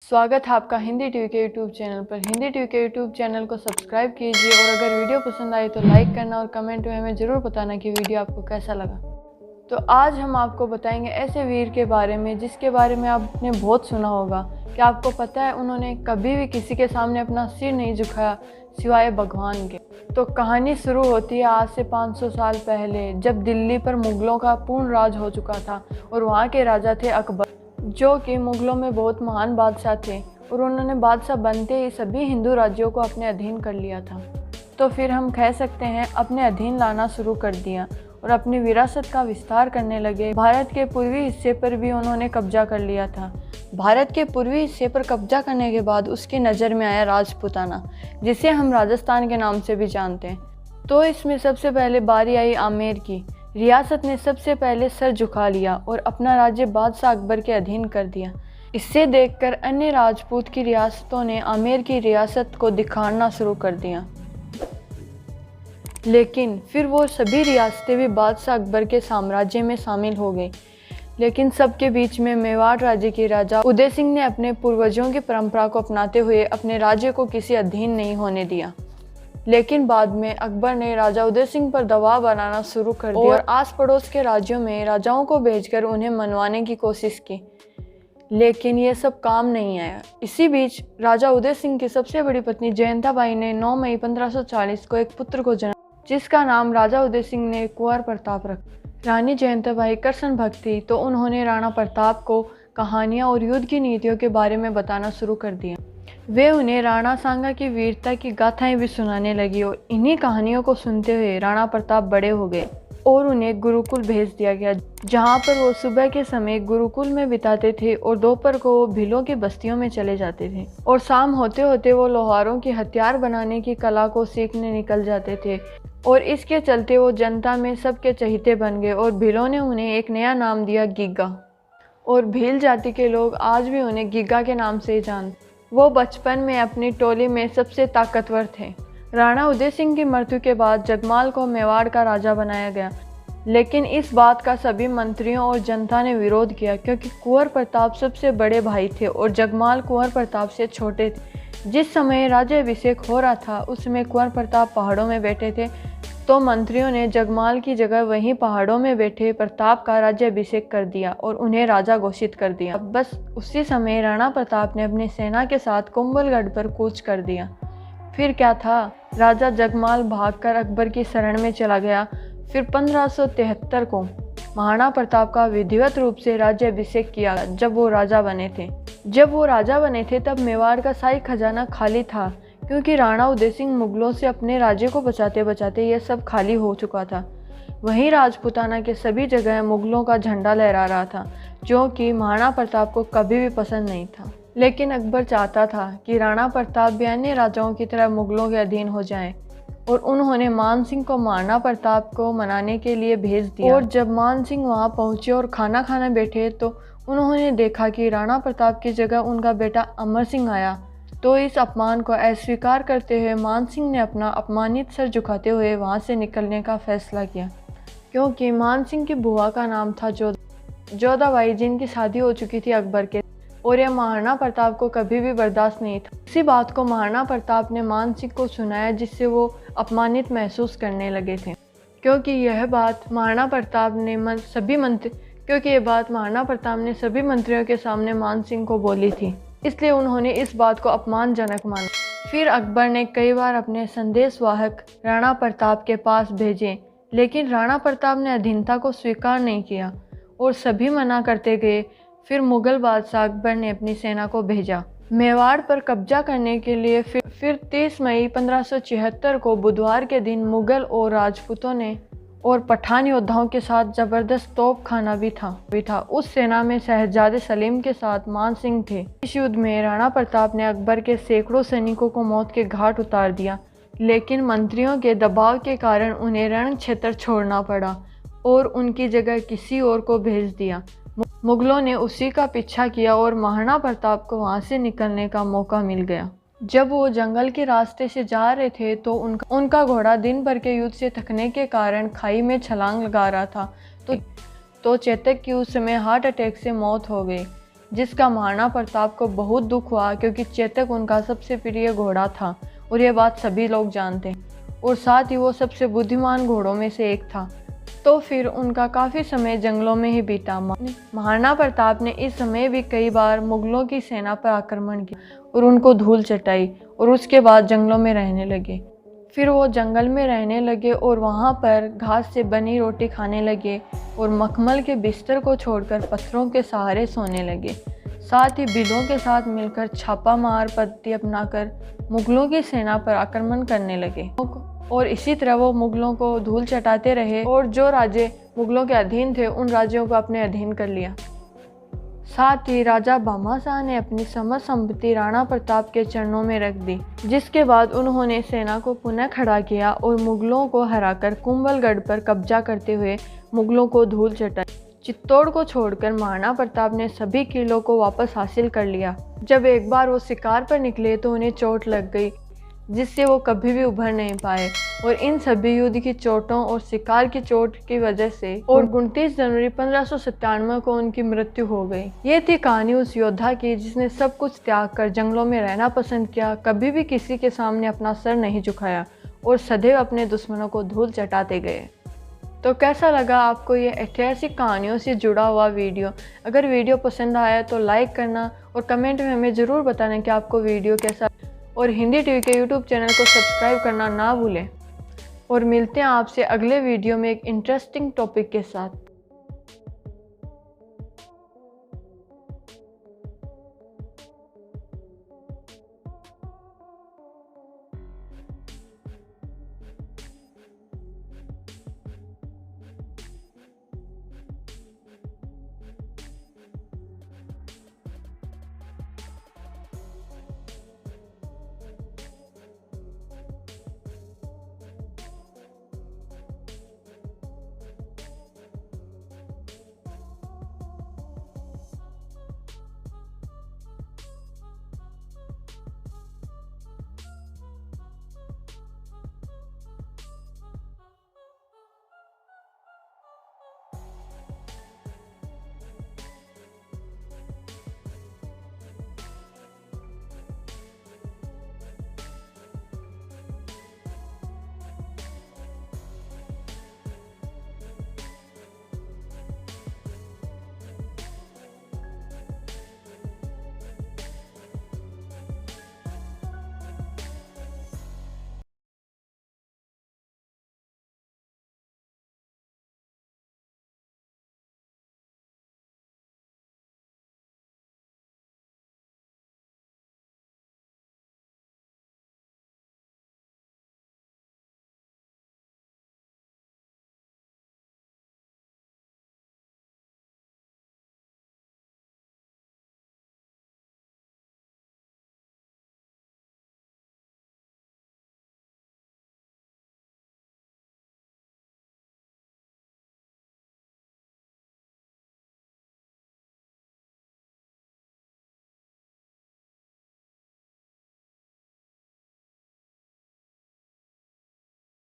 स्वागत है आपका हिंदी टीवी के यूट्यूब चैनल पर। हिंदी टीवी के यूट्यूब चैनल को सब्सक्राइब कीजिए और अगर वीडियो पसंद आए तो लाइक करना और कमेंट में हमें ज़रूर बताना कि वीडियो आपको कैसा लगा। तो आज हम आपको बताएंगे ऐसे वीर के बारे में जिसके बारे में आपने बहुत सुना होगा। क्या आपको पता है उन्होंने कभी भी किसी के सामने अपना सिर नहीं झुकाया सिवाय भगवान के। तो कहानी शुरू होती है आज से 500 साल पहले, जब दिल्ली पर मुग़लों का पूर्ण राज हो चुका था और वहाँ के राजा थे अकबर, जो कि मुग़लों में बहुत महान बादशाह थे और उन्होंने बादशाह बनते ही सभी हिंदू राज्यों को अपने अधीन कर लिया था। तो फिर हम कह सकते हैं अपने अधीन लाना शुरू कर दिया और अपनी विरासत का विस्तार करने लगे। भारत के पूर्वी हिस्से पर भी उन्होंने कब्जा कर लिया था। भारत के पूर्वी हिस्से पर कब्जा करने के बाद उसकी नज़र में आया राजपूताना, जिसे हम राजस्थान के नाम से भी जानते हैं। तो इसमें सबसे पहले बारी आई आमेर की। रियासत ने सबसे पहले सर झुका लिया और अपना राज्य बादशाह अकबर के अधीन कर दिया। इससे देखकर अन्य राजपूत की रियासतों ने आमेर की रियासत को दिखाना शुरू कर दिया, लेकिन फिर वो सभी रियासतें भी बादशाह अकबर के साम्राज्य में शामिल हो गई। लेकिन सबके बीच में मेवाड़ राज्य के राजा उदय सिंह ने अपने पूर्वजों की परंपरा को अपनाते हुए अपने राज्य को किसी अधीन नहीं होने दिया। लेकिन बाद में अकबर ने राजा उदय सिंह पर दबाव बनाना शुरू कर दिया और आस पड़ोस के राज्यों में राजाओं को भेजकर उन्हें मनवाने की कोशिश की, लेकिन ये सब काम नहीं आया। इसी बीच राजा उदय सिंह की सबसे बड़ी पत्नी जयंता बाई ने 9 मई 1540 को एक पुत्र को जन्म, जिसका नाम राजा उदय सिंह ने कुंवर प्रताप रखा। रानी जयंता बाई कृष्ण भक्त थी, तो उन्होंने राणा प्रताप को कहानियाँ और युद्ध की नीतियों के बारे में बताना शुरू कर दिया। वे उन्हें राणा सांगा की वीरता की गाथाएं भी सुनाने लगी और इन्हीं कहानियों को सुनते हुए राणा प्रताप बड़े हो गए और उन्हें गुरुकुल भेज दिया गया, जहां पर वो सुबह के समय गुरुकुल में बिताते थे और दोपहर को वो भीलों की बस्तियों में चले जाते थे और शाम होते होते वो लोहारों की हथियार बनाने की कला को सीखने निकल जाते थे। और इसके चलते वो जनता में सबके चहेते बन गए और भीलों ने उन्हें एक नया नाम दिया, गीगा। और भील जाति के लोग आज भी उन्हें गीगा के नाम से जानते। वो बचपन में अपनी टोली में सबसे ताकतवर थे। राणा उदय सिंह की मृत्यु के बाद जगमाल को मेवाड़ का राजा बनाया गया, लेकिन इस बात का सभी मंत्रियों और जनता ने विरोध किया, क्योंकि कुंवर प्रताप सबसे बड़े भाई थे और जगमाल कुंवर प्रताप से छोटे थे। जिस समय राज्याभिषेक हो रहा था उस समय कुंवर प्रताप पहाड़ों में बैठे थे, तो मंत्रियों ने जगमाल की जगह वहीं पहाड़ों में बैठे प्रताप का राज्याभिषेक कर दिया और उन्हें राजा घोषित कर दिया। बस उसी समय राणा प्रताप ने अपनी सेना के साथ कुंभलगढ़ पर कूच कर दिया। फिर क्या था, राजा जगमाल भागकर अकबर की शरण में चला गया। फिर 1573 को महाराणा प्रताप का विधिवत रूप से राज्याभिषेक किया। जब वो राजा बने थे तब मेवाड़ का शाही खजाना खाली था, क्योंकि राणा उदय सिंह मुग़लों से अपने राज्य को बचाते बचाते यह सब खाली हो चुका था। वहीं राजपूताना के सभी जगह मुग़लों का झंडा लहरा रहा था, जो कि महाराणा प्रताप को कभी भी पसंद नहीं था। लेकिन अकबर चाहता था कि राणा प्रताप भी अन्य राजाओं की तरह मुग़लों के अधीन हो जाएं, और उन्होंने मान सिंह को महाराणा प्रताप को मनाने के लिए भेज दिया। और जब मान सिंह वहां पहुंचे और खाना खाने बैठे तो उन्होंने देखा कि राणा प्रताप की जगह उनका बेटा अमर सिंह आया। तो इस अपमान को अस्वीकार करते हुए मान सिंह ने अपना अपमानित सर झुकाते हुए वहां से निकलने का फैसला किया, क्योंकि मान सिंह की बुआ का नाम था जोधाबाई, जिनकी शादी हो चुकी थी अकबर के, और यह महाराणा प्रताप को कभी भी बर्दाश्त नहीं था। इसी बात को महाराणा प्रताप ने मान सिंह को सुनाया, जिससे वो अपमानित महसूस करने लगे थे, क्योंकि यह बात महाराणा प्रताप ने सभी मंत्रियों के सामने मान सिंह को बोली थी, इसलिए उन्होंने इस बात को अपमानजनक माना। फिर अकबर ने कई बार अपने संदेशवाहक राणा प्रताप के पास भेजे, लेकिन राणा प्रताप ने अधीनता को स्वीकार नहीं किया और सभी मना करते गए। फिर मुग़ल बादशाह अकबर ने अपनी सेना को भेजा मेवाड़ पर कब्जा करने के लिए। फिर 30 मई 1576 को बुधवार के दिन मुग़ल और राजपूतों ने और पठान योद्धाओं के साथ जबरदस्त तोपखाना भी था। उस सेना में शहजादे सलीम के साथ मान सिंह थे। इस युद्ध में राणा प्रताप ने अकबर के सैकड़ों सैनिकों को मौत के घाट उतार दिया, लेकिन मंत्रियों के दबाव के कारण उन्हें रण क्षेत्र छोड़ना पड़ा और उनकी जगह किसी और को भेज दिया। मुग़लों ने उसी का पीछा किया और महाराणा प्रताप को वहां से निकलने का मौका मिल गया। जब वो जंगल के रास्ते से जा रहे थे तो उनका घोड़ा दिन भर के युद्ध से थकने के कारण खाई में छलांग लगा रहा था, तो चेतक की उस समय हार्ट अटैक से मौत हो गई। जिसका महाराणा प्रताप को बहुत दुख हुआ, क्योंकि चेतक उनका सबसे प्रिय घोड़ा था और ये बात सभी लोग जानते हैं, और साथ ही वो सबसे बुद्धिमान घोड़ों में से एक था। तो फिर उनका काफ़ी समय जंगलों में ही बीता। महाराणा प्रताप ने इस समय भी कई बार मुगलों की सेना पर आक्रमण किया और उनको धूल चटाई, और उसके बाद जंगलों में रहने लगे। फिर वो जंगल में रहने लगे और वहाँ पर घास से बनी रोटी खाने लगे और मखमल के बिस्तर को छोड़कर पत्थरों के सहारे सोने लगे। साथ ही बिलों के साथ मिलकर छापा मार पद्धति अपनाकर मुगलों की सेना पर आक्रमण करने लगे, और इसी तरह वो मुगलों को धूल चटाते रहे और जो राज्य मुगलों के अधीन थे उन राज्यों को अपने अधीन कर लिया। साथ ही राजा भामाशाह ने अपनी समस्त संपत्ति राणा प्रताप के चरणों में रख दी, जिसके बाद उन्होंने सेना को पुनः खड़ा किया और मुगलों को हराकर कुंभलगढ़ पर कब्जा करते हुए मुगलों को धूल चटाई। चित्तौड़ को छोड़कर महाराणा प्रताप ने सभी किलों को वापस हासिल कर लिया। जब एक बार वो शिकार पर निकले तो उन्हें चोट लग गई, जिससे वो कभी भी उभर नहीं पाए, और इन सभी युद्ध की चोटों और शिकार की चोट की वजह से और 29 जनवरी 1597 को उनकी मृत्यु हो गई। ये थी कहानी उस योद्धा की जिसने सब कुछ त्याग कर जंगलों में रहना पसंद किया, कभी भी किसी के सामने अपना सर नहीं झुकाया और सदैव अपने दुश्मनों को धूल चटाते गए। तो कैसा लगा आपको ये ऐतिहासिक कहानियों से जुड़ा हुआ वीडियो? अगर वीडियो पसंद आया तो लाइक करना और कमेंट में हमें ज़रूर बताना कि आपको वीडियो कैसा, और हिंदी टीवी के यूट्यूब चैनल को सब्सक्राइब करना ना भूलें। और मिलते हैं आपसे अगले वीडियो में एक इंटरेस्टिंग टॉपिक के साथ।